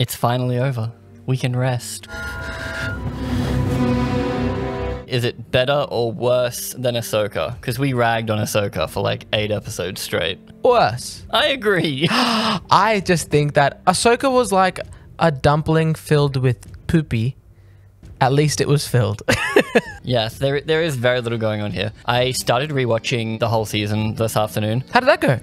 It's finally over. We can rest. Is it better or worse than Ahsoka? Because we ragged on Ahsoka for like 8 episodes straight. Worse. I agree. I just think that Ahsoka was like a dumpling filled with poopy. At least it was filled. Yes, there is very little going on here. I started rewatching the whole season this afternoon. How did that go?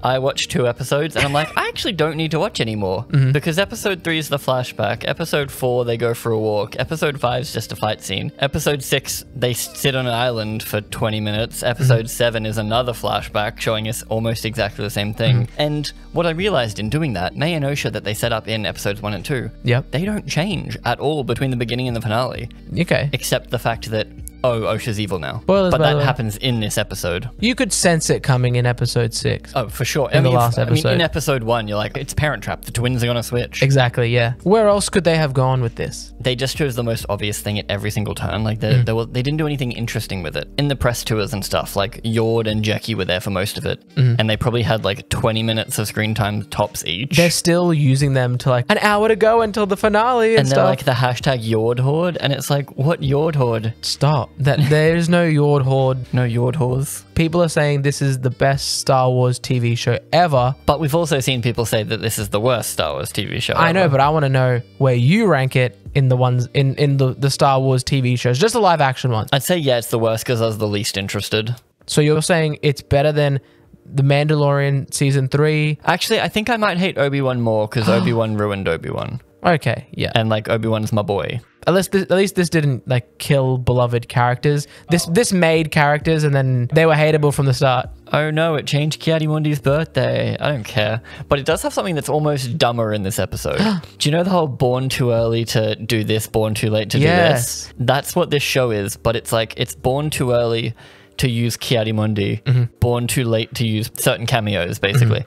I watched 2 episodes and I'm like, I actually don't need to watch anymore because episode 3 is the flashback. Episode 4, they go for a walk. Episode 5 is just a fight scene. Episode 6, they sit on an island for 20 minutes. Episode 7 is another flashback showing us almost exactly the same thing. And what I realized in doing that, May and Osha that they set up in episodes 1 and 2, they don't change at all between the beginning and the finale. Okay. Except the fact that, oh, Osha's evil now. Spoilers, but by the that way. happens in this episode. You could sense it coming in episode 6. Oh, for sure. In the last episode. in episode 1, you're like, it's Parent Trap. The twins are gonna switch. Exactly, yeah. Where else could they have gone with this? They just chose the most obvious thing at every single turn. Like, they didn't do anything interesting with it. In the press tours and stuff, like, Yord and Jackie were there for most of it. And they probably had, like, 20 minutes of screen time tops each. They're still using them to, like, an hour to go until the finale and they're stuff. like the hashtag Yord Horde, and it's like, what Yord Horde? Stop. There's no Yord Horde. No Yord Hordes. People are saying this is the best Star Wars TV show ever. But we've also seen people say that this is the worst Star Wars TV show I know, ever. but I want to know where you rank it in the ones in the Star Wars TV shows, just the live action ones. I'd say, yeah, it's the worst because I was the least interested. So you're saying it's better than The Mandalorian season 3? Actually, I think I might hate Obi-Wan more because Obi-Wan ruined Obi-Wan. Okay, yeah. And, like, Obi-Wan's my boy. At least this didn't like kill beloved characters. This made characters and then they were hateable from the start. Oh no, it changed Ki-Adi-Mundi's birthday. I don't care. But it does have something that's almost dumber in this episode. Do you know the whole born too early to do this, born too late to do this? That's what this show is, but it's like, it's born too early to use Ki-Adi-Mundi, born too late to use certain cameos, basically.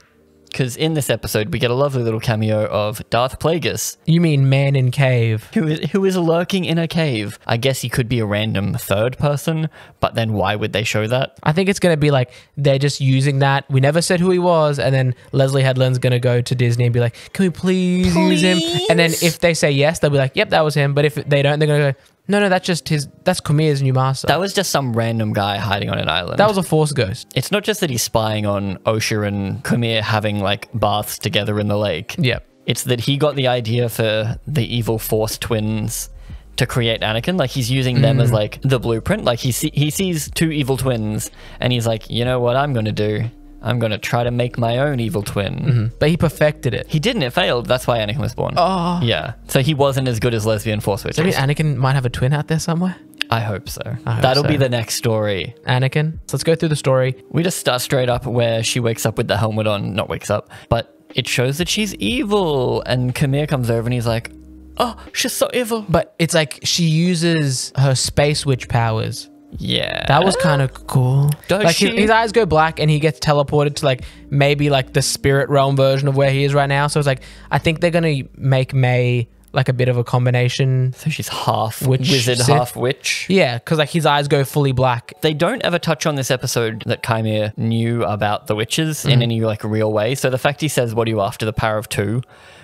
Because in this episode, we get a lovely little cameo of Darth Plagueis. You mean Man in Cave? Who is lurking in a cave. I guess he could be a random third person, but then why would they show that? I think it's going to be like, they're just using that. We never said who he was. And then Leslie Headland's going to go to Disney and be like, can we please use him? And then if they say yes, they'll be like, yep, that was him. But if they don't, they're going to go, no, that's just that's Kumir's new master. That was just some random guy hiding on an island. That was a Force ghost. It's not just that he's spying on Osha and Kumir having like baths together in the lake. Yep. It's that he got the idea for the evil Force twins to create Anakin. Like he's using them as like the blueprint. Like he sees 2 evil twins and he's like, you know what I'm going to do? I'm going to try to make my own evil twin. But he perfected it. He didn't. It failed. That's why Anakin was born. Oh. Yeah. So he wasn't as good as lesbian Force Witches. I mean, Anakin might have a twin out there somewhere. I hope so. hope That'll so. be the next story. Anakin. So let's go through the story. We just start straight up where she wakes up with the helmet on. Not wakes up, but it shows that she's evil. And Kumir comes over and he's like, oh, she's so evil. But it's like she uses her space witch powers. Yeah. That was kind of cool. Does like she? his eyes go black and he gets teleported to like maybe like the spirit realm version of where he is right now. So it's like, I think they're going to make May like a bit of a combination. So she's half Witch wizard, Sith. half witch. Yeah, because like his eyes go fully black. They don't ever touch on this episode that Kymir knew about the witches in any like real way. So the fact he says, what are you after, the power of 2,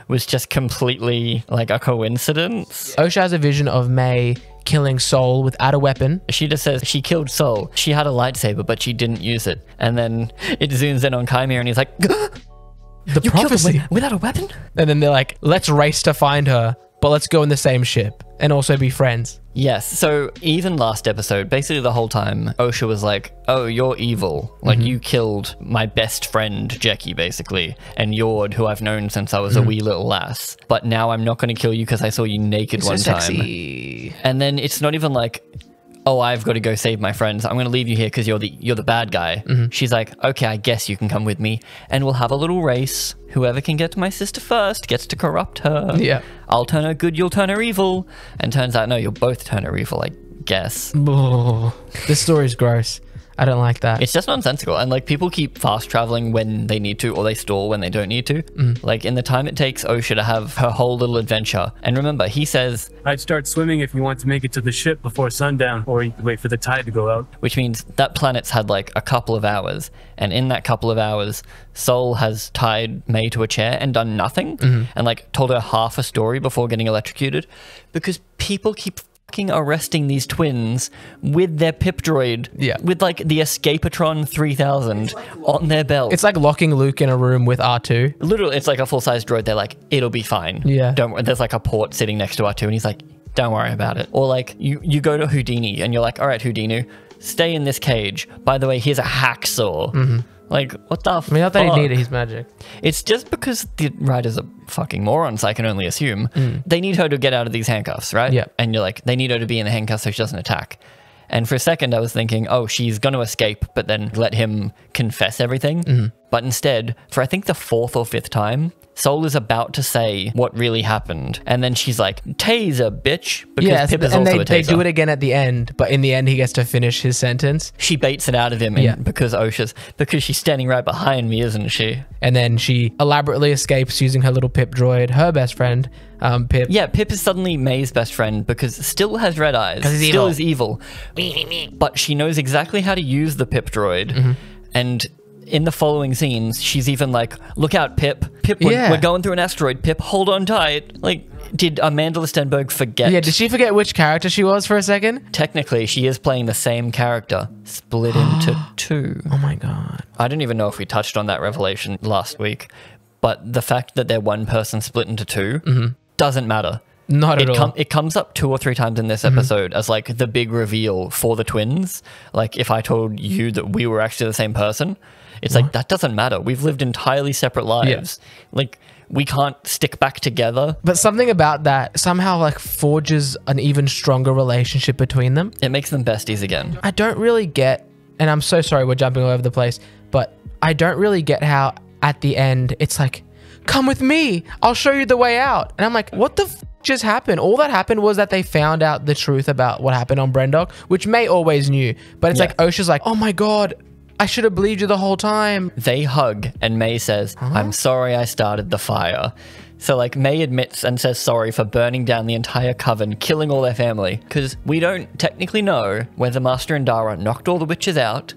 was just completely like a coincidence. Osha has a vision of May killing Sol without a weapon. She just says she killed Sol. She had a lightsaber, but she didn't use it. And then it zooms in on Kymir and he's like, The you prophecy. killed her without a weapon? And then they're like, let's race to find her, but let's go in the same ship and also be friends. Yes, so even last episode, basically the whole time, Osha was like, oh, you're evil. Like, you killed my best friend, Jackie, basically, and Yord, who I've known since I was a wee little lass. But now I'm not going to kill you because I saw you naked one time. And then it's not even like, oh, I've got to go save my friends. I'm going to leave you here because you're the bad guy. She's like, okay, I guess you can come with me and we'll have a little race. Whoever can get to my sister first gets to corrupt her. Yeah. I'll turn her good, you'll turn her evil. And turns out, no, you'll both turn her evil, I guess. This story's gross. I don't like that. It's just nonsensical. And like people keep fast traveling when they need to, or they stall when they don't need to. Like in the time it takes Osha to have her whole little adventure. And remember, he says, I'd start swimming if you want to make it to the ship before sundown, or you could wait for the tide to go out. which means that planet's had like a couple of hours. And in that couple of hours, Sol has tied May to a chair and done nothing and like told her half a story before getting electrocuted because people keep arresting these twins with their pip droid, with like the Escapatron 3000 on their belt. It's like locking Luke in a room with R2. Literally, it's like a full-size droid. They're like, it'll be fine. Yeah. Don't worry. There's like a port sitting next to R2 and he's like, don't worry about it. Or like you go to Houdini and you're like, all right, Houdini, stay in this cage. By the way, here's a hacksaw. Like, what the fuck? I mean, not that he needed his magic. It's just because the writers are fucking morons, I can only assume. They need her to get out of these handcuffs, right? Yeah. And you're like, they need her to be in the handcuffs so she doesn't attack. And for a second, I was thinking, oh, she's going to escape, but then let him confess everything. But instead, for I think the 4th or 5th time, Sol is about to say what really happened. And then she's like, taser, bitch. Because Pip is and also a taser. they do it again at the end, but in the end, he gets to finish his sentence. She baits it out of him because she's standing right behind me, isn't she? And then she elaborately escapes using her little Pip droid, her best friend, Pip. Yeah, Pip is suddenly May's best friend because still has red eyes. Still is evil. But she knows exactly how to use the Pip droid. And in the following scenes, she's even like, look out, Pip. Pip, we're going through an asteroid. Pip, hold on tight. Like, did Amanda Stenberg forget? Yeah, did she forget which character she was for a second? Technically, she is playing the same character, split into 2. Oh my God. I don't even know if we touched on that revelation last week, but the fact that they're one person split into 2 doesn't matter. Not at all. It comes up 2 or 3 times in this episode as like the big reveal for the twins. Like if I told you that we were actually the same person, it's like, that doesn't matter. We've lived entirely separate lives. Like we can't stick back together. But something about that somehow like forges an even stronger relationship between them. It makes them besties again. I don't really get, and I'm so sorry we're jumping all over the place, but I don't really get how at the end it's like, come with me, I'll show you the way out. And I'm like, what the f just happened? All that happened was that they found out the truth about what happened on Brendok, which May always knew. But it's like, Osha's like, oh my God, I should have believed you the whole time. They hug and May says, I'm sorry I started the fire. So like May admits and says sorry for burning down the entire coven, killing all their family. Because we don't technically know whether Master Indara knocked all the witches out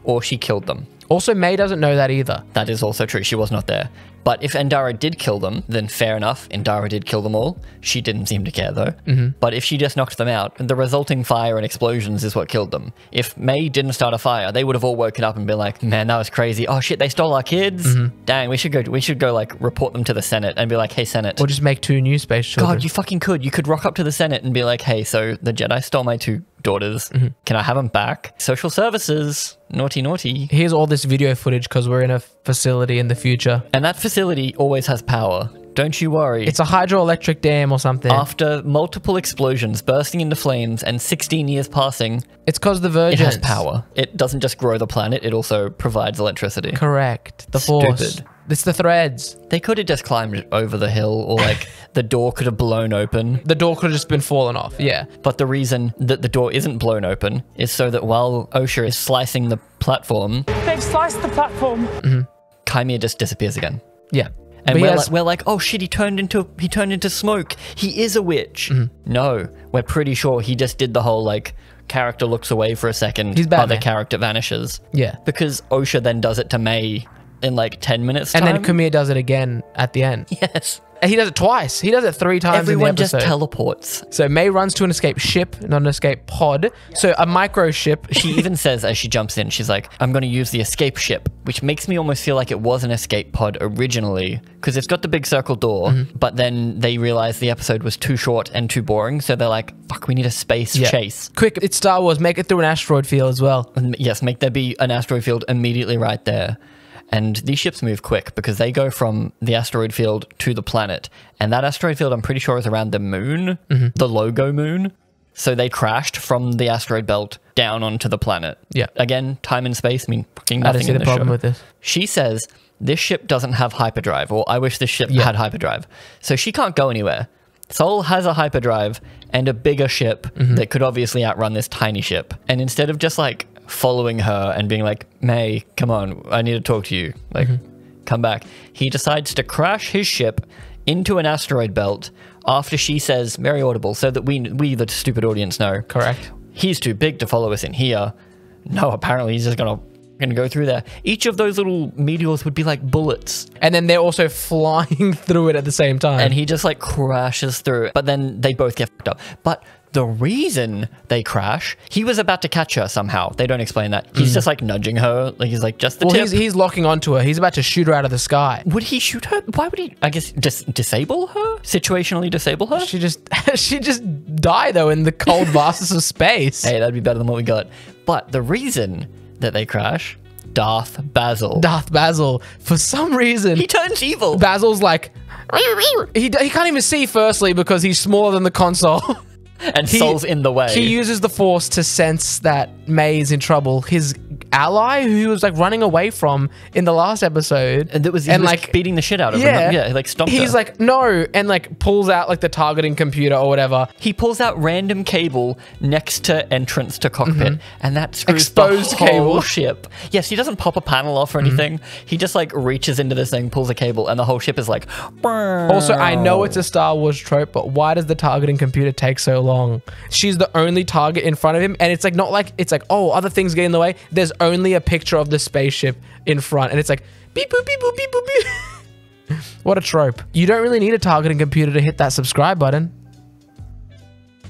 or she killed them. Also, May doesn't know that either. That is also true. She was not there. But if Indara did kill them, then fair enough. Indara did kill them all. She didn't seem to care though. But if she just knocked them out, the resulting fire and explosions is what killed them. If May didn't start a fire, they would have all woken up and been like, man, that was crazy. Oh shit, they stole our kids. Dang, we should go like report them to the Senate and be like, hey Senate. Or just make 2 new space children. God, you fucking could. You could rock up to the Senate and be like, hey, so the Jedi stole my 2 daughters. Can I have them back? Social services. Naughty, naughty. Here's all this video footage because we're in a facility in the future. And that facility always has power. Don't you worry. It's a hydroelectric dam or something. After multiple explosions bursting into flames and 16 years passing, it's because the Virgins. It has power. It doesn't just grow the planet, it also provides electricity. Correct. The Force. Stupid. It's the threads. They could have just climbed over the hill, or like the door could have blown open. The door could have just been fallen off, yeah. But the reason that the door isn't blown open is so that while Osha is slicing the platform, They've sliced the platform. Chimera just disappears again. Yeah. And we're like, oh shit, he turned into smoke. He is a witch. No, we're pretty sure he just did the whole like character looks away for a second, He's Batman. other character vanishes. Yeah. Because Osha then does it to May in like 10 minutes time. And then Kumir does it again at the end. Yes. And he does it twice. He does it 3 times Everyone in the episode. just teleports. So May runs to an escape ship, not an escape pod. So a micro ship. She even says as she jumps in, she's like, I'm going to use the escape ship, which makes me almost feel like it was an escape pod originally, because it's got the big circle door, but then they realized the episode was too short and too boring, so they're like, fuck, we need a space chase. Quick, it's Star Wars. Make it through an asteroid field as well. And yes, make there be an asteroid field immediately right there. And these ships move quick because they go from the asteroid field to the planet. And that asteroid field, I'm pretty sure, is around the moon, the logo moon. So they crashed from the asteroid belt down onto the planet. Yeah. Again, time and space mean fucking nothing. I don't see the problem with this. She says, this ship doesn't have hyperdrive, or I wish this ship had hyperdrive. So she can't go anywhere. Sol has a hyperdrive and a bigger ship that could obviously outrun this tiny ship. And instead of just like following her and being like, May, come on, I need to talk to you. Like, come back. He decides to crash his ship into an asteroid belt after she says, very audible, so that we the stupid audience know. Correct. He's too big to follow us in here. No, apparently he's just gonna go through there. Each of those little meteors would be like bullets. And then they're also flying through it at the same time. And he just like crashes through it. But then they both get fucked up. But the reason they crash, he was about to catch her somehow. They don't explain that. He's just like nudging her. Like he's like, just the tip. He's locking onto her. He's about to shoot her out of the sky. Would he shoot her? Why would he, I guess, just disable her? Situationally disable her? She just die though in the cold vastness of space. Hey, that'd be better than what we got. But the reason that they crash, Darth Basil. Darth Basil, for some reason, He turns evil. Basil's like, he can't even see firstly because he's smaller than the console. And Sol's in the way. He uses the Force to sense that May is in trouble. His ally, who he was like running away from in the last episode, And he was like beating the shit out of her. Yeah, like stomped her. He's like, no, and like pulls out like the targeting computer or whatever. He pulls out random cable next to entrance to cockpit, and that screws Exposed the whole cable. ship. Yes, he doesn't pop a panel off or anything. He just like reaches into this thing, pulls a cable, and the whole ship is like. Also, I know it's a Star Wars trope, but why does the targeting computer take so long? She's the only target in front of him, and it's like not like it's like, oh, other things get in the way. There's only a picture of the spaceship in front, and it's like beep boop beep boop beep boop beep. What a trope. You don't really need a targeting computer to hit that subscribe button.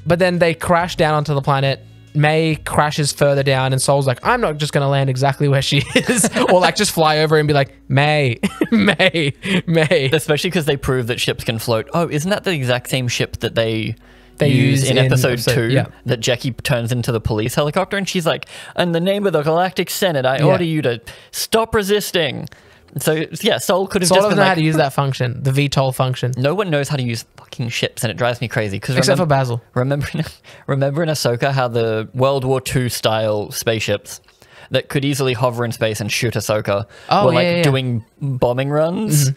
But then they crash down onto the planet. May crashes further down, and Sol's like, I'm not just gonna land exactly where she is, or like just fly over and be like, May, May, May. Especially because they prove that ships can float. Oh, isn't that the exact same ship that they use in episode 2 that Jackie turns into the police helicopter? And she's like, in the name of the Galactic Senate, I order you to stop resisting. So yeah, Sol could have Sol just doesn't been know like, how to use that function, the VTOL function. no one knows how to use fucking ships, and it drives me crazy. Except for Basil. Remember in Ahsoka how the World War II style spaceships that could easily hover in space and shoot Ahsoka were like doing bombing runs?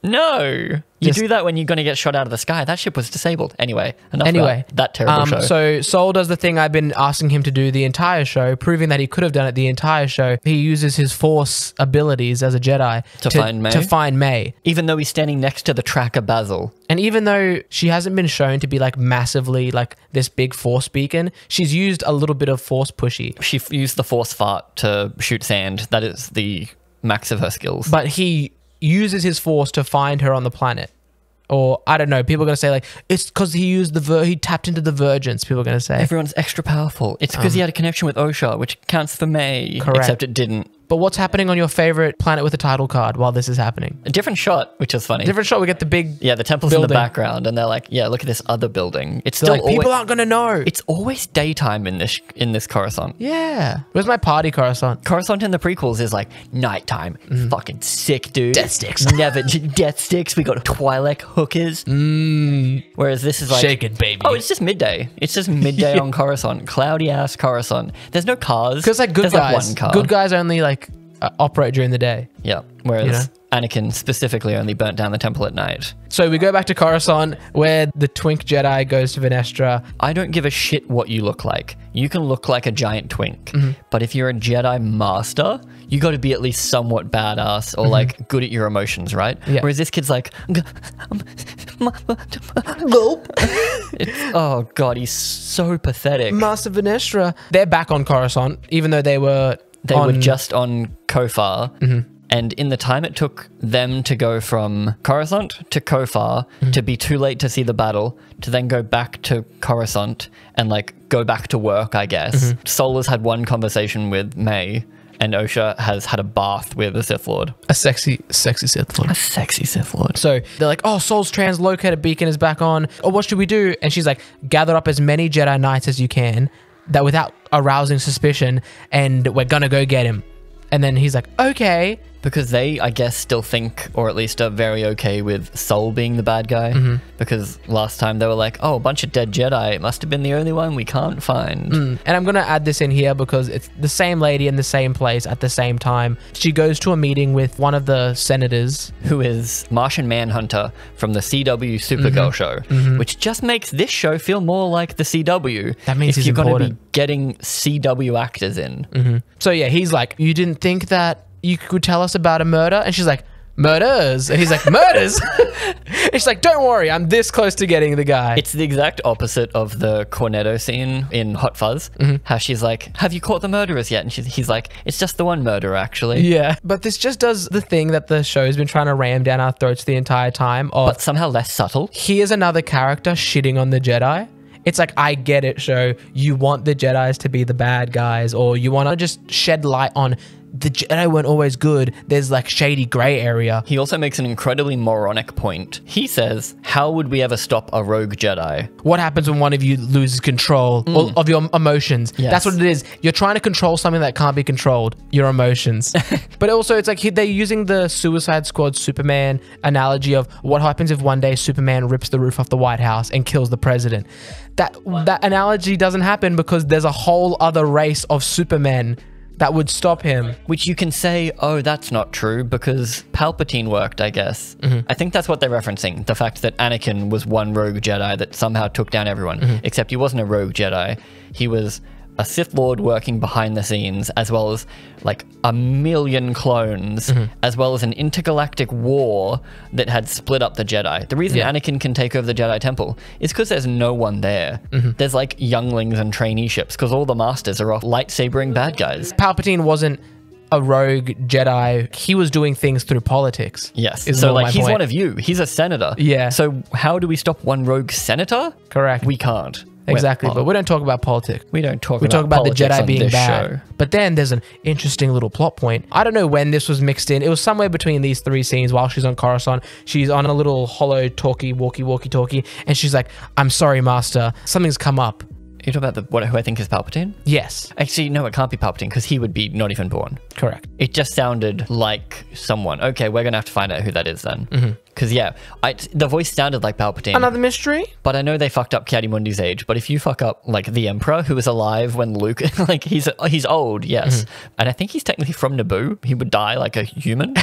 No, you do that when you're going to get shot out of the sky. That ship was disabled. Anyway, enough about that terrible show. So Sol does the thing I've been asking him to do the entire show, proving that he could have done it the entire show. He uses his Force abilities as a Jedi to find May. Even though he's standing next to the tracker Basil. And even though she hasn't been shown to be like massively like this big Force beacon, she's used a little bit of Force pushy. She used the Force fart to shoot sand. That is the max of her skills. But he uses his Force to find her on the planet. Or I don't know, people are going to say like, it's because he used he tapped into the Virgins, people are going to say. Everyone's extra powerful. It's because he had a connection with Osha, which counts for May. Correct. Except it didn't. But what's happening on your favorite planet with a title card while this is happening? A different shot, which is funny. Different shot, we get the big the temple's building in the background, and they're like, yeah, look at this other building. It's They're still like, people aren't going to know. It's always daytime in this Coruscant. Yeah. Where's my party Coruscant? Coruscant in the prequels is like nighttime. Fucking sick, dude. Death sticks. Never death sticks. We got Twi'lek hookers. Whereas this is like, shake it, baby. Oh, it's just midday. It's just midday on Coruscant. Cloudy ass Coruscant. There's no cars. Because like good guys, like one car. good guys only like operate during the day. Yeah. Whereas Anakin specifically only burnt down the temple at night. So we go back to Coruscant where the twink Jedi goes to Venestra. I don't give a shit what you look like. You can look like a giant twink, but if you're a Jedi master, you got to be at least somewhat badass or like good at your emotions, right? Yeah. Whereas this kid's like, oh god, he's so pathetic. Master Venestra. They're back on Coruscant, even though they were just on Kofar. And in the time it took them to go from Coruscant to Kofar to be too late to see the battle, to then go back to Coruscant and like go back to work, I guess. Sol has had one conversation with May, and Osha has had a bath with a Sith Lord. a sexy Sith Lord. A sexy Sith Lord. So they're like, oh, Sol's translocated beacon is back on. Oh, what should we do? And she's like, gather up as many Jedi Knights as you can, that without arousing suspicion, and we're gonna go get him. And then he's like, okay. Because they, I guess, still think, or at least are very okay with Sol being the bad guy. Because last time they were like, oh, a bunch of dead Jedi. It must have been the only one we can't find. And I'm going to add this in here because it's the same lady in the same place at the same time. She goes to a meeting with one of the senators. Who is Martian Manhunter from the CW Supergirl show. which just makes this show feel more like the CW. That means if he's you're going to be important. getting CW actors in. So yeah, he's like, you didn't think that you could tell us about a murder? And she's like, murders. And he's like, murders? And she's like, don't worry, I'm this close to getting the guy. It's the exact opposite of the Cornetto scene in Hot Fuzz. How she's like, have you caught the murderers yet? And he's like, it's just the one murderer, actually. Yeah. But this just does the thing that the show's been trying to ram down our throats the entire time. But somehow less subtle. Here's another character shitting on the Jedi. It's like, I get it, show. You want the Jedis to be the bad guys, or you want to just shed light on the Jedi weren't always good. There's like shady gray area. He also makes an incredibly moronic point. He says, how would we ever stop a rogue Jedi? What happens when one of you loses control of your emotions? Yes. That's what it is. You're trying to control something that can't be controlled, your emotions. But also, it's like they're using the Suicide Squad Superman analogy of what happens if one day Superman rips the roof off the White House and kills the president. That analogy doesn't happen because there's a whole other race of Supermen that would stop him. Which you can say, oh, that's not true because Palpatine worked, I guess. I think that's what they're referencing. The fact that Anakin was one rogue Jedi that somehow took down everyone. Except he wasn't a rogue Jedi. He was a Sith Lord working behind the scenes, as well as like a million clones, as well as an intergalactic war that had split up the Jedi. The reason Anakin can take over the Jedi Temple is because there's no one there. There's like younglings and traineeships because all the masters are off lightsabering bad guys. Palpatine wasn't a rogue Jedi. He was doing things through politics. Yes. is So more like my he's point. one of you. He's a senator. Yeah. So how do we stop one rogue senator? Correct. We can't. Exactly, but we don't talk about politics. We don't talk We about talk about the politics Jedi on being this bad. show. But then there's an interesting little plot point. I don't know when this was mixed in. It was somewhere between these three scenes while she's on Coruscant. She's on a little hollow walkie-talkie, and she's like, I'm sorry, Master. Something's come up. You talk about who I think is Palpatine? Yes, Actually, no, it can't be Palpatine because he would be not even born. correct. It just sounded like someone. Okay, we're going to have to find out who that is then. Because, the voice sounded like Palpatine. Another mystery? But I know they fucked up Ki-Adi-Mundi's age. But if you fuck up, like, the Emperor, who was alive when Luke... like, he's old, yes. And I think he's technically from Naboo. He would die like a human.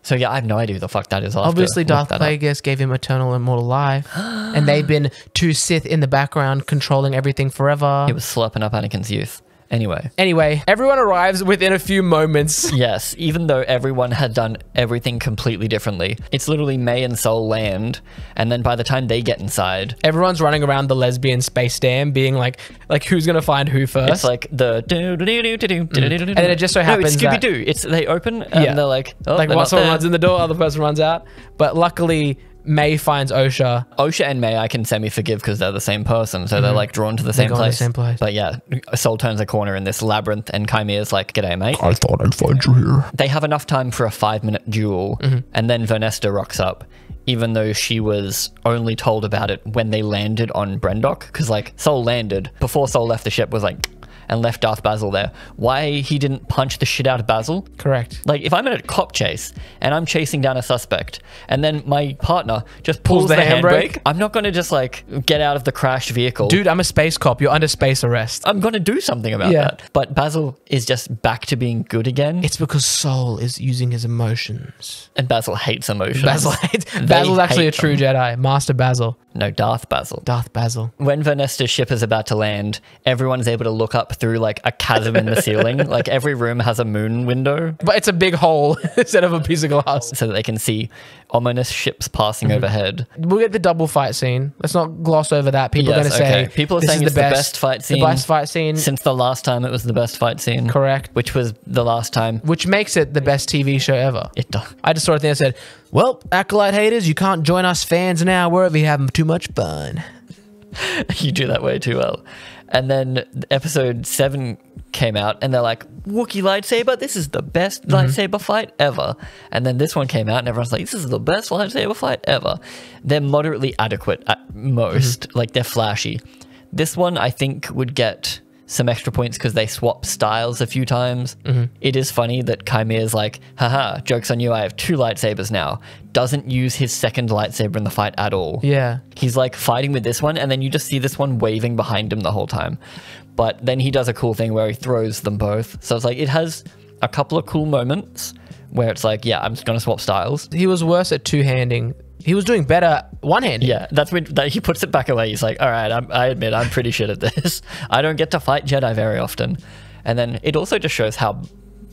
So, yeah, I have no idea who the fuck that is. Obviously, Darth Plagueis gave him eternal immortal life. And they've been two Sith in the background controlling everything forever. He was slurping up Anakin's youth. Anyway, everyone arrives within a few moments. Yes, even though everyone had done everything completely differently. It's literally May and Sol land, and then by the time they get inside... Everyone's running around the lesbian space dam being like who's going to find who first? It's like the... And then it just so happens no, it's Scooby-Doo. It's they open, and they're like... Oh, like they're once not someone there. runs in the door, other person runs out. But luckily... May finds Osha. Osha and May I can semi-forgive because they're the same person, so they're like drawn to the same going to the place. same place. But yeah, Sol turns a corner in this labyrinth and Chimea's like, g'day mate. I thought I'd find you here. They have enough time for a 5-minute duel, and then Vernesta rocks up, even though she was only told about it when they landed on Brendok, because like Sol landed, before Sol left the ship was like, and left Darth Basil there. Why he didn't punch the shit out of Basil? Correct. Like, if I'm in a cop chase and I'm chasing down a suspect and then my partner just pulls the handbrake, I'm not going to just, like, get out of the crashed vehicle. Dude, I'm a space cop. You're under space arrest. I'm going to do something about that. But Basil is just back to being good again. It's because Sol is using his emotions. And Basil hates emotions. Basil's actually a true Jedi. Master Basil. No, Darth Basil. Darth Basil. When Vernesta's ship is about to land, everyone's able to look up through like a chasm in the ceiling. Like every room has a moon window. But it's a big hole instead of a piece of glass. So that they can see ominous ships passing overhead. We'll get the double fight scene. Let's not gloss over that. People are going to say people are this saying is it's the best fight scene. The best fight scene. Since the last time it was the best fight scene. Correct. Which was the last time. Which makes it the best TV show ever. It does. I just saw a thing that said, well, Acolyte haters, you can't join us fans now. We're over here having too much fun. You do that way too well. And then episode 7 came out and they're like, Wookiee lightsaber, this is the best lightsaber fight ever. And then this one came out and everyone's like, this is the best lightsaber fight ever. They're moderately adequate at most. Like, they're flashy. This one I think would get some extra points because they swap styles a few times. It is funny that Chimea's like, haha, joke's on you, I have 2 lightsabers now. Doesn't use his second lightsaber in the fight at all. Yeah. He's like fighting with this one and then you just see this one waving behind him the whole time. But then he does a cool thing where he throws them both. So it's like, it has a couple of cool moments where it's like, yeah, I'm just going to swap styles. He was worse at two-handing He was doing better one-handed. Yeah, that's when he puts it back away. He's like, all right, I admit I'm pretty shit at this. I don't get to fight Jedi very often. And then it also just shows how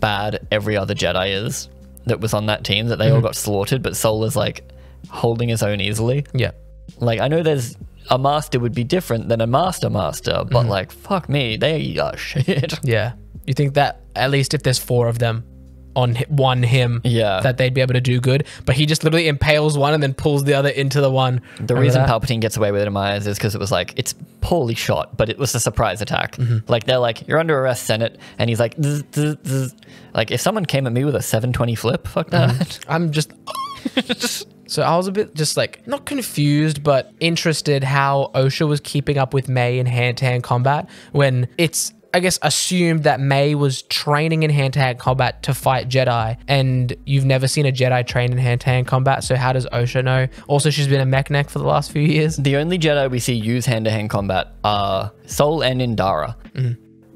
bad every other Jedi is that was on that team, that they all got slaughtered, but Sol is like holding his own easily. Yeah. Like, I know there's a master would be different than a master, but like, fuck me, they are shit. Yeah. You think that at least if there's 4 of them on one him, that they'd be able to do good, but he just literally impales one and then pulls the other into the one. The reason Palpatine gets away with it in my eyes is because it was like, it's poorly shot, but it was a surprise attack. Like, they're like, you're under arrest, Senate, and he's like, zzz, zzz, zzz. Like, if someone came at me with a 720 flip, fuck that. I'm just so I was a bit just like not confused but interested how Osha was keeping up with May in hand-to-hand combat when it's, I guess, assumed that May was training in hand-to-hand combat to fight Jedi, and you've never seen a Jedi train in hand-to-hand combat, so how does Osha know? Also, she's been a mech neck for the last few years. The only Jedi we see use hand-to-hand combat are Sol and Indara.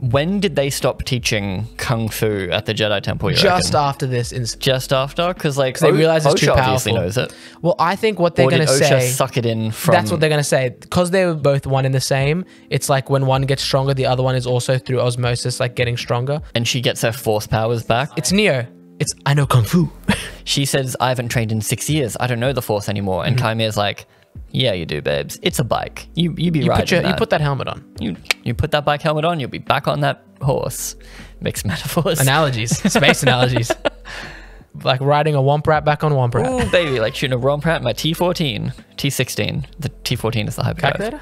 When did they stop teaching Kung Fu at the Jedi Temple, you Just reckon? after this instance. Just after? Because like, they realize it's too Osha obviously powerful. knows it. Well, I think what they're Or going did to Osha say... suck it in from... That's what they're going to say. Because they were both one in the same, it's like when one gets stronger, the other one is also through osmosis, like getting stronger. And she gets her force powers back. It's Neo. It's, I know Kung Fu. She says, I haven't trained in 6 years. I don't know the force anymore. And Kymir's like, yeah, you do, babes. It's a bike. You be riding that. You put that helmet on. You put that bike helmet on, you'll be back on that horse. Mixed metaphors. Analogies. Space analogies. Like riding a Womp Rat back on Womp Rat. Ooh, baby, like shooting a Womp Rat in my T14. T16. The T14 is the hyperdrive. Calculator?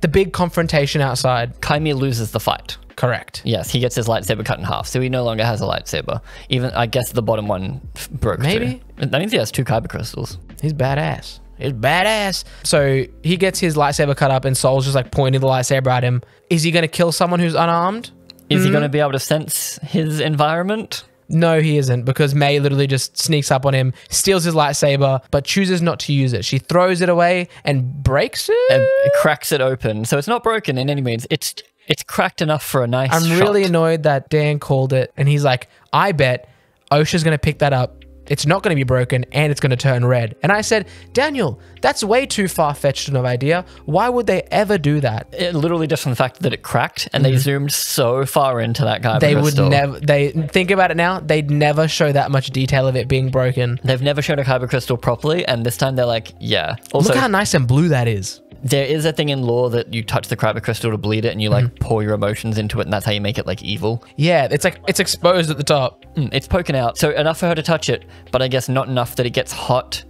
The big confrontation outside. Kymir loses the fight. Correct. Yes, he gets his lightsaber cut in half, so he no longer has a lightsaber. Even, I guess the bottom one broke Maybe. too. That means he has 2 kyber crystals. He's badass. He's badass. So he gets his lightsaber cut up and Sol's just like pointing the lightsaber at him. Is he going to kill someone who's unarmed? Is he going to be able to sense his environment? No, he isn't, because May literally just sneaks up on him, steals his lightsaber, but chooses not to use it. She throws it away and breaks it? And it cracks it open. So it's not broken in any means. It's cracked enough for a nice I'm shot. really annoyed that Dan called it, and he's like, I bet Osha's going to pick that up. It's not going to be broken, and it's going to turn red. And I said, Daniel, that's way too far-fetched of an idea. Why would they ever do that? It literally just from the fact that it cracked, and they zoomed so far into that kyber They crystal. would never, they think about it now, they'd never show that much detail of it being broken. They've never shown a kyber crystal properly, and this time they're like, yeah. Also, Look how nice and blue that is. there is a thing in lore that you touch the kyber crystal to bleed it, and you like pour your emotions into it, and that's how you make it like evil. Yeah, it's like, it's exposed at the top. It's poking out, so enough for her to touch it, but I guess not enough that it gets hot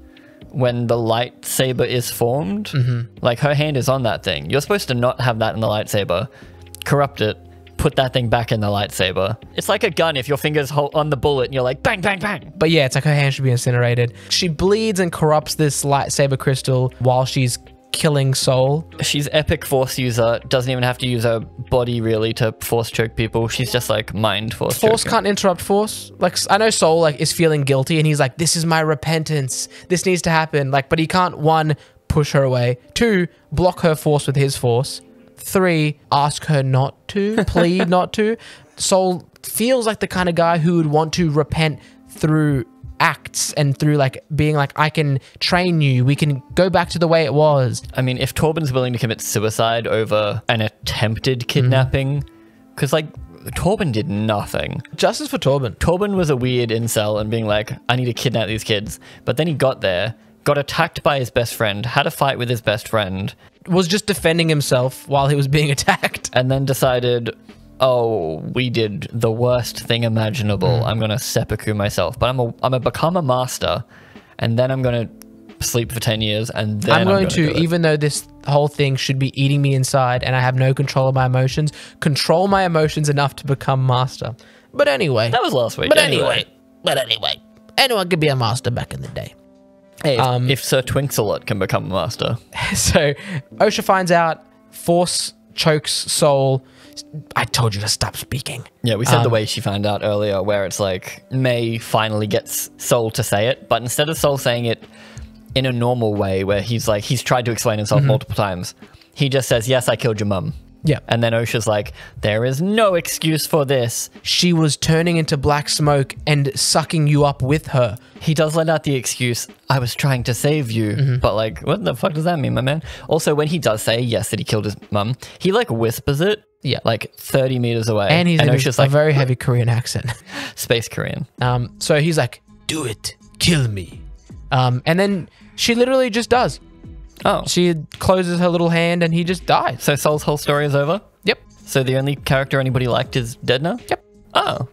when the lightsaber is formed. Like, her hand is on that thing. You're supposed to not have that in the lightsaber. Corrupt it, put that thing back in the lightsaber. It's like a gun if your finger's on the bullet and you're like, bang, bang, bang. But yeah, it's like her hand should be incinerated. She bleeds and corrupts this lightsaber crystal while she's killing Sol. She's epic force user, doesn't even have to use her body really to force choke people. She's just like mind force Force choking. can't interrupt Force. Like, I know Sol like is feeling guilty and he's like, this is my repentance. This needs to happen. Like, but he can't, 1, push her away. 2, block her Force with his Force. 3, ask her not to, plead not to. Sol feels like the kind of guy who would want to repent through acts and through like being like, I can train you, we can go back to the way it was. I mean, if Torben's willing to commit suicide over an attempted kidnapping, because like Torben did nothing. Justice for Torben. Torben was a weird incel and being like, I need to kidnap these kids. But then he got there, got attacked by his best friend, had a fight with his best friend. Was just defending himself while he was being attacked. And then decided, oh, we did the worst thing imaginable. I'm going to seppuku myself. But I'm gonna become a master, and then I'm going to sleep for 10 years, and then I'm going to, do it. even though this whole thing should be eating me inside and I have no control of my emotions, control my emotions enough to become master. But anyway. That was last week. But anyway. Anyone could be a master back in the day. Hey, if Sir Twinksalot can become a master. So Osha finds out, Force chokes Sol. I told you to stop speaking. Yeah, we said the way she found out earlier, where it's like May finally gets Sol to say it, but instead of Sol saying it in a normal way, where he's tried to explain himself multiple times, he just says, yes, I killed your mum. Yeah. And then OSHA's like, there is no excuse for this. She was turning into black smoke and sucking you up with her. He does let out the excuse, I was trying to save you. But like, what the fuck does that mean, my man? Also, when he does say, yes, that he killed his mum, he like whispers it. Yeah. Like 30 meters away. And he's in OSHA's a very heavy Korean accent. Space Korean. So he's like, do it. Kill me. And then she literally just does. Oh. She closes her little hand and he just dies. So Soul's whole story is over? Yep. So the only character anybody liked is dead now? Yep. Oh.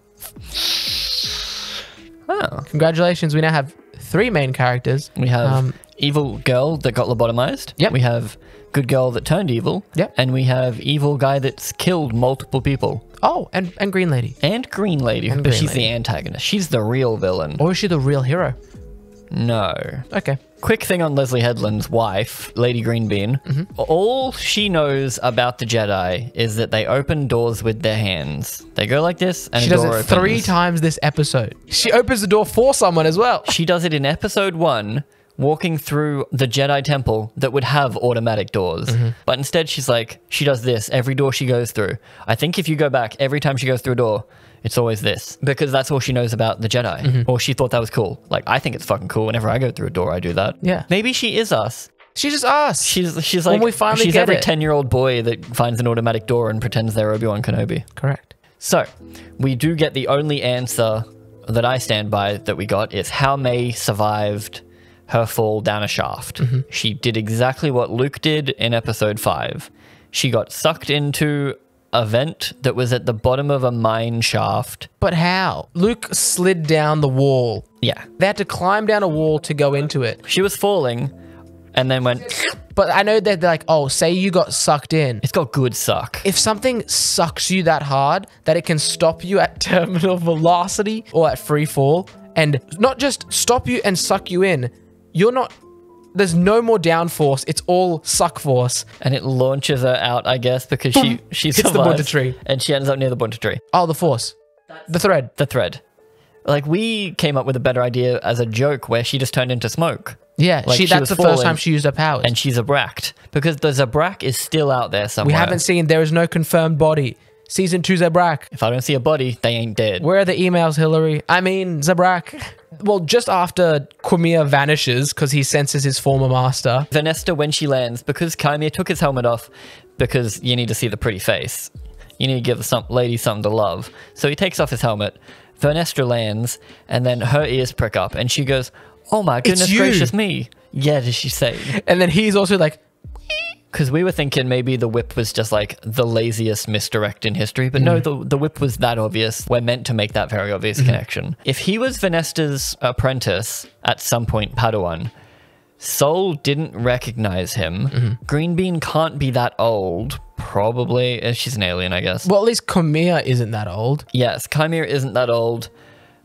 Oh. Congratulations. We now have 3 main characters. We have evil girl that got lobotomized. Yep. We have good girl that turned evil. Yep. And we have evil guy that's killed multiple people. Oh, and Green Lady. And Green Lady, but she's the antagonist. She's the real villain. Or is she the real hero? No. Okay. Quick thing on Leslie Headland's wife, Lady Greenbean. All she knows about the Jedi is that they open doors with their hands. They go like this, and She a does door it opens. 3 times this episode. She opens the door for someone as well. She does it in episode 1, walking through the Jedi temple that would have automatic doors. But instead, she's like, she does this every door she goes through. I think if you go back, every time she goes through a door, it's always this. Because that's all she knows about the Jedi. Or she thought that was cool. Like, I think it's fucking cool. Whenever I go through a door, I do that. Yeah. Maybe she is us. She's just us. She's When like, we finally she's get every it. 10-year-old boy that finds an automatic door and pretends they're Obi-Wan Kenobi. Correct. So, we do get the only answer that I stand by that we got is how May survived her fall down a shaft. She did exactly what Luke did in episode 5. She got sucked into a vent that was at the bottom of a mine shaft. But how? Luke slid down the wall. Yeah. They had to climb down a wall to go into it. She was falling and then went... But I know that they're like, oh, say you got sucked in. It's got good suck. If something sucks you that hard that it can stop you at terminal velocity or at free fall, and not just stop you and suck you in, you're not... There's no more downforce. It's all suck force. And it launches her out, I guess, because she Hits the survives. bunta tree. And she ends up near the bunta tree. Oh, the force. The thread. The thread. Like, we came up with a better idea as a joke where she just turned into smoke. Yeah, Like, she that's was the first falling time she used her powers. And she's a Zabrak. Because the Zabrak is still out there somewhere. We haven't seen, there is no confirmed body. Season 2 Zabrak. If I don't see a body, they ain't dead. Where are the emails, Hillary? I mean, Zabrak. Well, just after Quimir vanishes because he senses his former master. Vanessa, when she lands, because Kymir took his helmet off, because you need to see the pretty face. You need to give some lady something to love. So he takes off his helmet. Vanessa lands, and then her ears prick up, and she goes, oh my goodness gracious me. Yeah, does she say? And then he's also like... Because we were thinking maybe the whip was just like the laziest misdirect in history, but no, the whip was that obvious. We're meant to make that very obvious connection. If he was Vanessa's apprentice at some point, Padawan, Soul didn't recognize him. Greenbean can't be that old, probably. She's an alien, I guess. Well, at least Quimir isn't that old. Yes, Kymir isn't that old.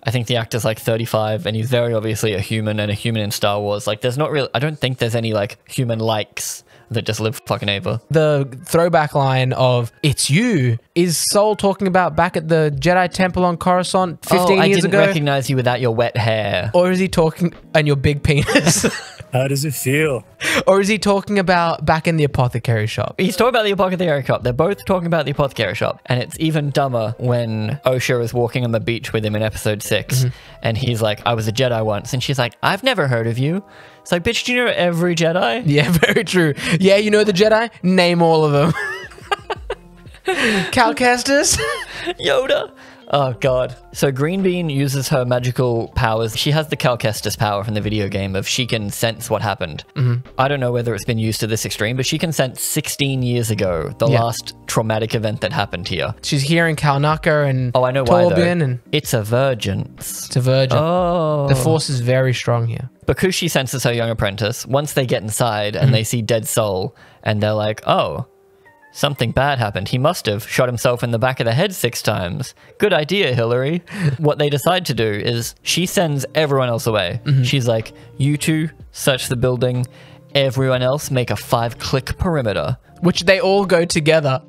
I think the actor's like 35, and he's very obviously a human, and a human in Star Wars. Like, there's not really... I don't think there's any, like, human likes that just live fucking Ava. The throwback line of, it's you, is Soul talking about back at the Jedi Temple on Coruscant 15 I years didn't ago? recognize you without your wet hair. Or is he talking... And your big penis? How does it feel? Or is he talking about back in the apothecary shop? He's talking about the apothecary shop. They're both talking about the apothecary shop. And it's even dumber when Osha is walking on the beach with him in episode 6. And he's like, I was a Jedi once. And she's like, I've never heard of you. It's like, bitch, do you know every Jedi? Yeah, very true. Yeah, you know the Jedi? Name all of them. Cal Kestis? Yoda. Oh, God. So Greenbean uses her magical powers. She has the Cal Kestis power from the video game of she can sense what happened. I don't know whether it's been used to this extreme, but she can sense 16 years ago, the last traumatic event that happened here. She's hearing Kalnaka and Oh, I know why, though. Torbjorn, and It's a virgins. it's a virgin. Oh. The Force is very strong here. Because she senses her young apprentice, once they get inside and they see dead Soul, and they're like, oh, something bad happened. He must have shot himself in the back of the head 6 times. Good idea, Hillary. What they decide to do is she sends everyone else away. She's like, you two search the building. Everyone else make a 5-click perimeter. Which they all go together.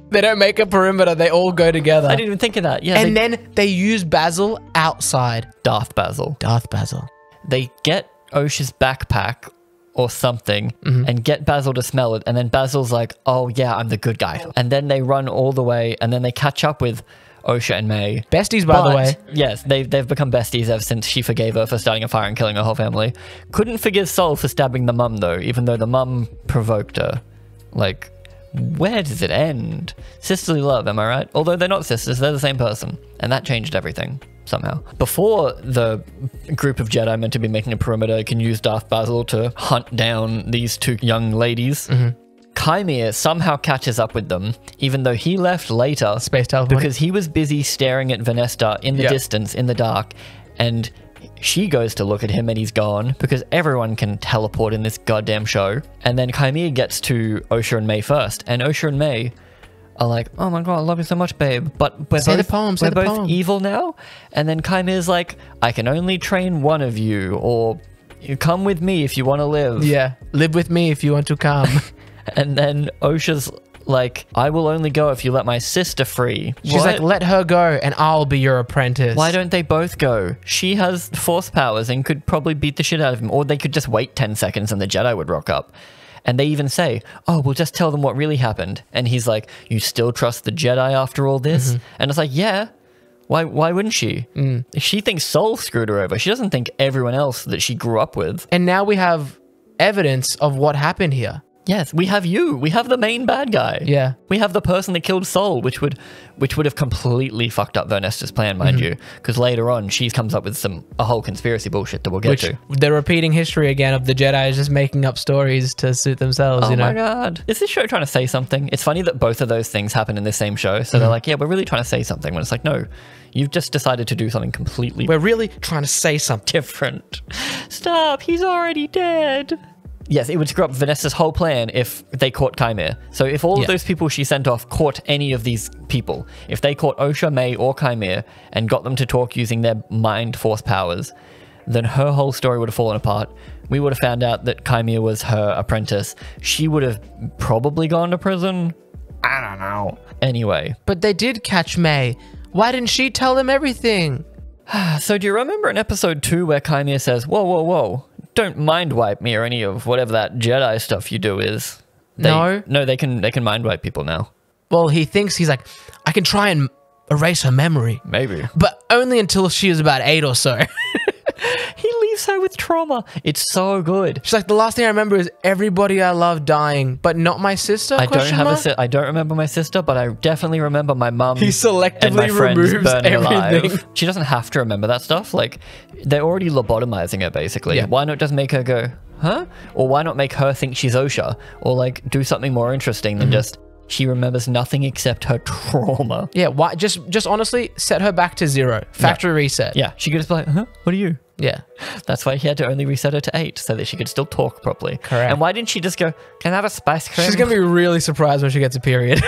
They don't make a perimeter. They all go together. I didn't even think of that. Yeah, And then they use Basil outside. Darth Basil. Darth Basil. They get Osha's backpack or something and get Basil to smell it. And then Basil's like, oh yeah, I'm the good guy. And then they run all the way and then they catch up with Osha and May. Besties, by the way. Yes, they've become besties ever since she forgave her for starting a fire and killing her whole family. Couldn't forgive Sol for stabbing the mum though, even though the mum provoked her. Like, where does it end? Sisterly love, am I right? Although they're not sisters, they're the same person. And that changed everything, somehow. Before the group of Jedi meant to be making a perimeter can use Darth Basil to hunt down these two young ladies, Kymir somehow catches up with them, even though he left later. Space teleport. Because he was busy staring at Vanessa in the distance, in the dark, and she goes to look at him and he's gone because everyone can teleport in this goddamn show. And then Kymir gets to Osha and May first, and Osha and May are like, oh my god, I love you so much, babe. But we're both evil now. And then Kymir's like, I can only train one of you, or you come with me if you want to live. Yeah, live with me if you want to come. And then Osha's like, I will only go if you let my sister free. She's like, let her go and I'll be your apprentice. Why don't they both go? She has force powers and could probably beat the shit out of him. Or they could just wait 10 seconds and the Jedi would rock up. And they even say, oh, we'll just tell them what really happened. And he's like, you still trust the Jedi after all this? And it's like, yeah. Why wouldn't she? She thinks Sol screwed her over. She doesn't think everyone else that she grew up with. And now we have evidence of what happened here. Yes, we have you. We have the main bad guy. Yeah. We have the person that killed Sol, which would have completely fucked up Vernesta's plan, mind you. Because later on, she comes up with a whole conspiracy bullshit that we'll get to. They're repeating history again of the Jedi just making up stories to suit themselves, you know? Oh my god. Is this show trying to say something? It's funny that both of those things happen in the same show. So they're like, yeah, we're really trying to say something. When it's like, no, you've just decided to do something completely We're really trying to say something different. Stop, he's already dead. Yes, it would screw up Vanessa's whole plan if they caught Kymir. So if all of those people she sent off caught any of these people, if they caught Osha, May, or Kymir and got them to talk using their mind force powers, then her whole story would have fallen apart. We would have found out that Kymir was her apprentice. She would have probably gone to prison. I don't know. Anyway. But they did catch May. Why didn't she tell them everything? So do you remember in episode 2 where Kymir says, whoa, whoa, whoa, don't mind wipe me or any of whatever that Jedi stuff you do is? No, they can mind wipe people now. Well, he's like, I can try and erase her memory. Maybe. But only until she was about 8 or so. He leaves her with trauma. It's so good. She's like, the last thing I remember is everybody I love dying, but not my sister? I don't remember my sister, but I definitely remember my mum. He selectively and my friends removes burning everything. alive. She doesn't have to remember that stuff. Like, they're already lobotomizing her, basically. Yeah. Why not just make her go, huh? Or why not make her think she's Osha? Or like do something more interesting than just she remembers nothing except her trauma. Yeah, why? Just honestly set her back to 0. Factory reset. Yeah, she could just be like, huh? What are you? Yeah. That's why he had to only reset her to 8 so that she could still talk properly. Correct. And why didn't she just go, can I have a spice cream? She's going to be really surprised when she gets a period.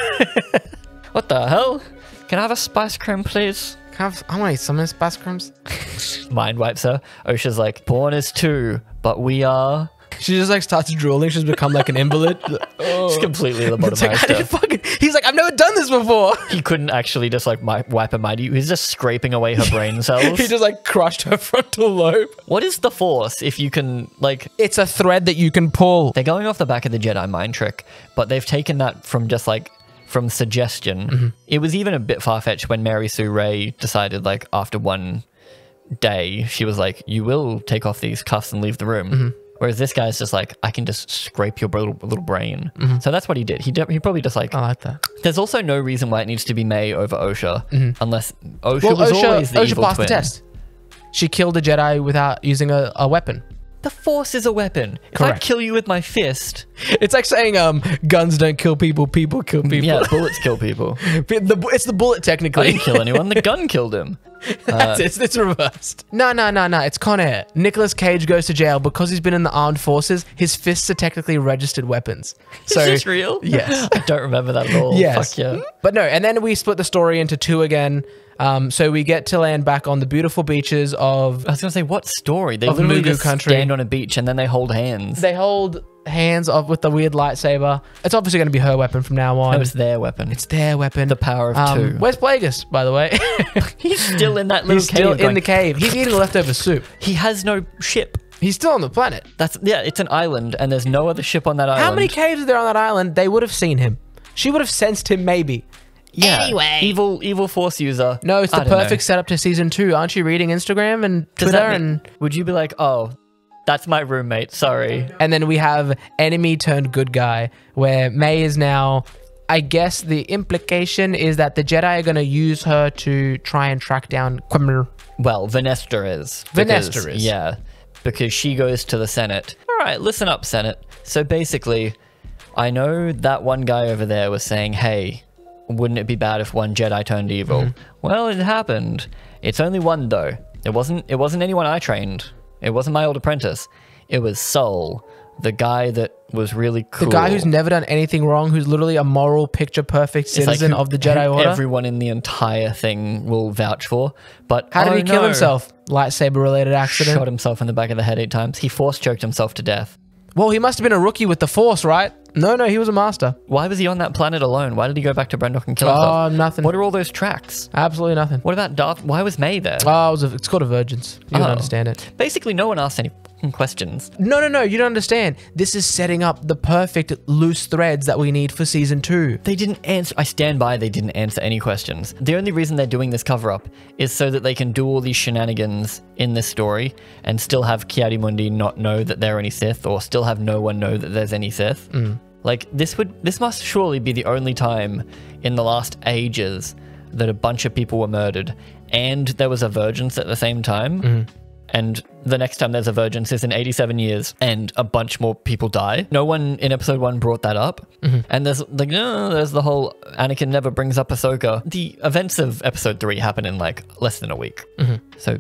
What the hell? Can I have a spice cream, please? I want to eat some of these spice creams. Mind wipes her. Osha's like, born as 2, but we are... She just like starts drooling. She's become like an invalid. She's completely lobotomized her. He's like, I've never done this before. He couldn't actually just like wipe her mind. He's just scraping away her brain cells. He just like crushed her frontal lobe. What is the Force if you can like... It's a thread that you can pull. They're going off the back of the Jedi mind trick, but they've taken that from just like... from suggestion. It was even a bit far-fetched when Mary Sue Ray decided like after one day, she was like, you will take off these cuffs and leave the room. Whereas this guy's just like, I can just scrape your little brain. So that's what he did. He probably just like... I like that. There's also no reason why it needs to be May over Osha, unless Osha was always the evil passed twin. The test. She killed a Jedi without using a weapon. The Force is a weapon. If I kill you with my fist... It's like saying guns don't kill people, people kill people. Yeah, bullets kill people. It's the bullet, technically. I didn't kill anyone. The gun killed him. It's reversed. No. It's Con Air. Nicolas Cage goes to jail because he's been in the armed forces. His fists are technically registered weapons. So, is this real? Yes. I don't remember that at all. Yes. Fuck yeah. But no, and then we split the story into 2 again. So we get to land back on the beautiful beaches of... I was going to say, what story? They literally just stand on a beach and then they hold hands. They hold hands with the weird lightsaber. It's obviously going to be her weapon from now on. No, it's their weapon. It's their weapon. The power of 2. Where's Plagueis, by the way? He's still in that little cave. He's still in the cave. He's eating leftover soup. He has no ship. He's still on the planet. It's an island, and there's no other ship on that island. How many caves are there on that island? They would have seen him. She would have sensed him, maybe. Yeah. Anyway. Evil Force user. No, it's the perfect setup to season 2. Aren't you reading Instagram and Twitter? Would you be like, oh, that's my roommate, sorry. And then we have enemy turned good guy, where May is now... I guess the implication is that the Jedi are going to use her to try and track down Quimmer. Well, Venestra is. Venestra is. Yeah, because she goes to the Senate. All right, listen up, Senate. So basically, I know that one guy over there was saying, hey, wouldn't it be bad if one Jedi turned evil? Well, it happened. It's only one, though. It wasn't anyone I trained. It wasn't my old apprentice. It was Sol, the guy that was really cool. The guy who's never done anything wrong, who's literally a moral, picture-perfect citizen of the Jedi Order. Everyone in the entire thing will vouch for. But how did he kill himself? Lightsaber-related accident. Shot himself in the back of the head 8 times. He force-choked himself to death. Well, he must have been a rookie with the Force, right? No, he was a master. Why was he on that planet alone? Why did he go back to Brendok and kill himself? Oh, nothing. What are all those tracks? Absolutely nothing. What about Darth? Why was May there? Oh, it's called Divergence. You don't understand it. Basically, no one asked any questions. No, you don't understand. This is setting up the perfect loose threads that we need for season 2. They didn't answer. I stand by they didn't answer any questions. The only reason they're doing this cover-up is so that they can do all these shenanigans in this story and still have Ki-Adi-Mundi not know that there are any Sith, or still have no one know that there's any Sith. Like, this must surely be the only time in the last ages that a bunch of people were murdered and there was a Vergence at the same time. And the next time there's a Vergence is in 87 years and a bunch more people die. No one in episode 1 brought that up. And there's like, there's the whole Anakin never brings up Ahsoka. The events of episode 3 happen in like less than a week. So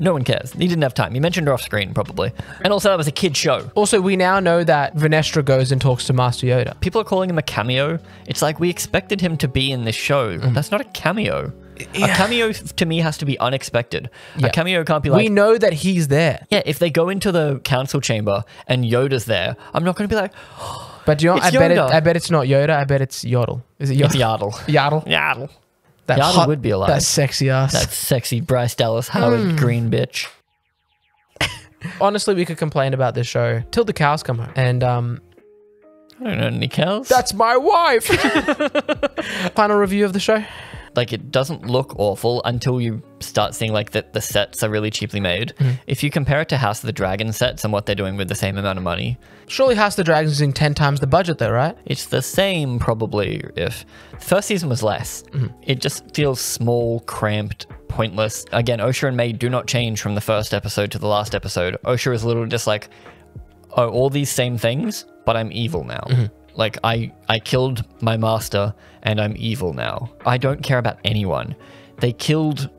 no one cares. He didn't have time. He mentioned her off screen, probably. And also, that was a kid show. Also, we now know that Venestra goes and talks to Master Yoda. People are calling him a cameo. It's like, we expected him to be in this show. That's not a cameo. Yeah. A cameo, to me, has to be unexpected. A cameo can't be like... We know that he's there. Yeah, if they go into the council chamber and Yoda's there, I'm not going to be like... But you know, I bet it's not Yoda. I bet it's Yodel. Is it Yodel? It's Yaddle. Yaddle? Yaddle. That Yaddle would be alive. That sexy ass. That sexy Bryce Dallas Howard green bitch. Honestly, we could complain about this show till the cows come home. And I don't know any cows. That's my wife. Final review of the show. Like, it doesn't look awful until you start seeing like that the sets are really cheaply made. If you compare it to House of the Dragon sets and what they're doing with the same amount of money. Surely House of the Dragon is using 10 times the budget though, right? It's the same probably. If the first season was less. It just feels small, cramped, pointless. Again, Osha and May do not change from the first episode to the last episode. Osha is literally just like, oh, all these same things, but I'm evil now. Like, I killed my master and I'm evil now. I don't care about anyone. They killed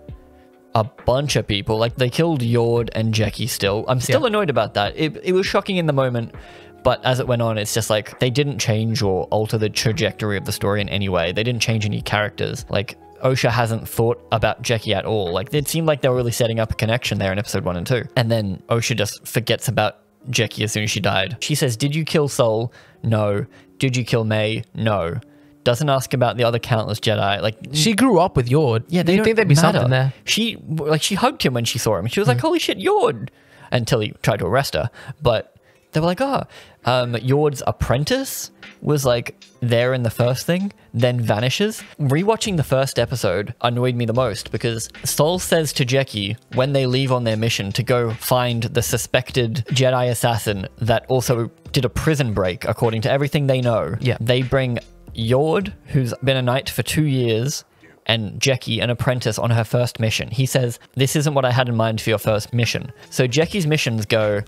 a bunch of people. Like, they killed Yord and Jackie still. I'm still annoyed about that. It was shocking in the moment, but as it went on, it's just like, they didn't change or alter the trajectory of the story in any way. They didn't change any characters. Like, Osha hasn't thought about Jackie at all. Like, it seemed like they were really setting up a connection there in episode 1 and 2. And then Osha just forgets about Jackie as soon as she died. She says, did you kill Sol? No. Did you kill May? No. Doesn't ask about the other countless Jedi. Like, she grew up with Yord. Yeah, they think there'd be something there. She hugged him when she saw him. She was like, holy shit, Yord. Until he tried to arrest her. But they were like, Yord's apprentice was like there in the first thing, then vanishes. Rewatching the first episode annoyed me the most because Sol says to Jackie when they leave on their mission to go find the suspected Jedi assassin that also did a prison break, according to everything they know. Yeah. They bring Yord, who's been a knight for 2 years, and Jackie, an apprentice, on her first mission. He says, this isn't what I had in mind for your first mission. So Jackie's missions go...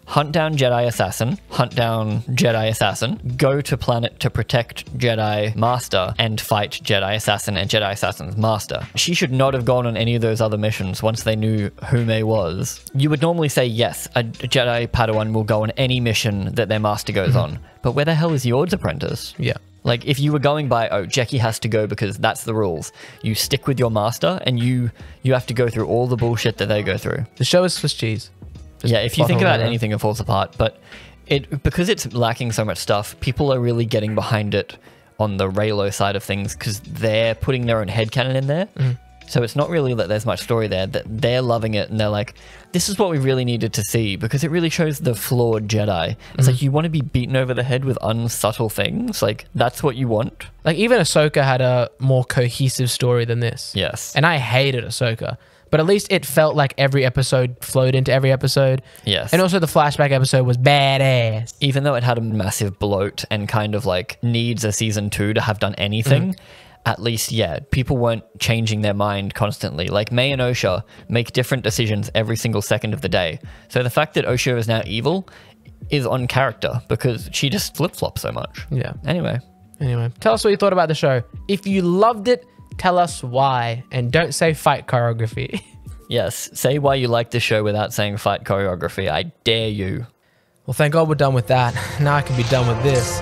hunt down Jedi assassin, hunt down Jedi assassin, go to planet to protect Jedi master, and fight Jedi assassin and Jedi assassin's master. She should not have gone on any of those other missions once they knew who May was. You would normally say, yes, a Jedi Padawan will go on any mission that their master goes on. But where the hell is Yord's apprentice? Yeah. Like, if you were going by, oh, Jackie has to go because that's the rules. You stick with your master and you have to go through all the bullshit that they go through. The show is Swiss cheese. Yeah, if you think about anything, it falls apart. But because it's lacking so much stuff, people are really getting behind it on the Reylo side of things because they're putting their own headcanon in there. So it's not really that there's much story there, that they're loving it and they're like, this is what we really needed to see, because it really shows the flawed Jedi. It's like, you want to be beaten over the head with unsubtle things? Like, that's what you want? Like, even Ahsoka had a more cohesive story than this. Yes. And I hated Ahsoka. But at least it felt like every episode flowed into every episode. Yes. And also the flashback episode was badass. Even though it had a massive bloat and kind of like needs a season 2 to have done anything, at least, yeah, people weren't changing their mind constantly. Like May and Osha make different decisions every single second of the day. So the fact that Osha is now evil is on character because she just flip-flops so much. Yeah. Anyway, tell us what you thought about the show. If you loved it, tell us why, and don't say fight choreography. yes, say why you like this show without saying fight choreography. I dare you. Well, thank God we're done with that. Now I can be done with this.